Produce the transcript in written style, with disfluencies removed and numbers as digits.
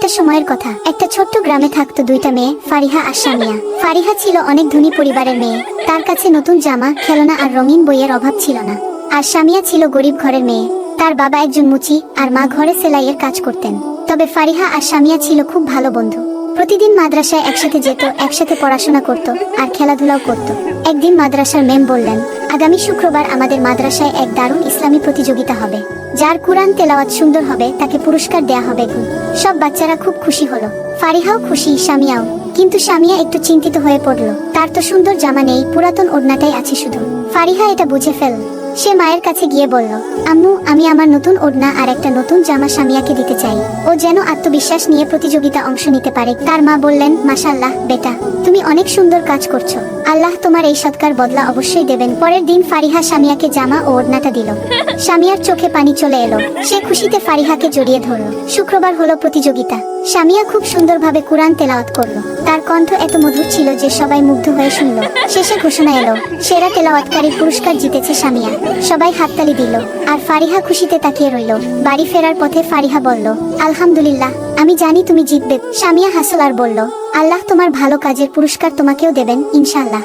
একটা সময়ের কথা, একটা ছোট্ট গ্রামে থাকতো দুইটা মেয়ে, ফারিহা আর সামিয়া। ফারিহা ছিল অনেক ধনী পরিবারের মেয়ে, তার কাছে নতুন জামা, খেলনা আর রঙিন বইয়ের অভাব ছিল না। আর সামিয়া ছিল গরিব ঘরের মেয়ে, তার বাবা একজন মুচি আর মা ঘরে সেলাইয়ের কাজ করতেন। তবে ফারিহা আর সামিয়া ছিল খুব ভালো বন্ধু। প্রতিদিন মাদ্রাসায় একসাথে যেত, একসাথে পড়াশোনা করত আর খেলাধুলাও করত। একদিন মাদ্রাসার ম্যাম বললেন, আগামী শুক্রবার আমাদের মাদ্রাসায় এক দারুণ ইসলামী প্রতিযোগিতা হবে। যার কুরআন তেলাওয়াত সুন্দর হবে তাকে পুরস্কার দেয়া হবে। সব বাচ্চারা খুব খুশি হলো, ফারিহাও খুশি, সামিয়াও। কিন্তু সামিয়া একটু চিন্তিত হয়ে পড়ল, তার তো সুন্দর জামা নেই, পুরাতন ওড়নাটাই আছে শুধু। ফারিহা এটা বুঝে ফেলল। সে মায়ের কাছে গিয়ে বলল, আম্মু, আমি আমার নতুন ওড়না আর একটা নতুন জামা সামিয়াকে দিতে চাই, ও যেন আত্মবিশ্বাস নিয়ে প্রতিযোগিতা অংশ নিতে পারে। তার মা বললেন, মাশাআল্লাহ বেটা, তুমি অনেক সুন্দর কাজ করছো, আল্লাহ তোমার এই সৎকার বদলা অবশ্যই দেবেন। পরের দিন ফারিহা সামিয়াকে জামা ও ওড়নাটা দিল। সামিয়ার চোখে পানি চলে এলো, সে খুশিতে ফারিহাকে জড়িয়ে ধরল। শুক্রবার হলো প্রতিযোগিতা। সামিয়া খুব সুন্দরভাবে কুরআন তেলাওয়াত করলো, তার কণ্ঠ এত মধুর ছিল যে সবাই মুগ্ধ হয়ে শুনল। শেষে ঘোষণা এলো, সেরা তেলাওয়াতকারীর পুরস্কার জিতেছে সামিয়া। সবাই হাততালি দিল আর ফারিহা খুশিতে তাকিয়ে রইল। বাড়ি ফেরার পথে ফারিহা বলল, আলহামদুলিল্লাহ, আমি জানি তুমি জিতবে। সামিয়া হাসল আর বলল, আল্লাহ তোমার ভালো কাজের পুরস্কার তোমাকেও দেবেন ইনশাআল্লাহ।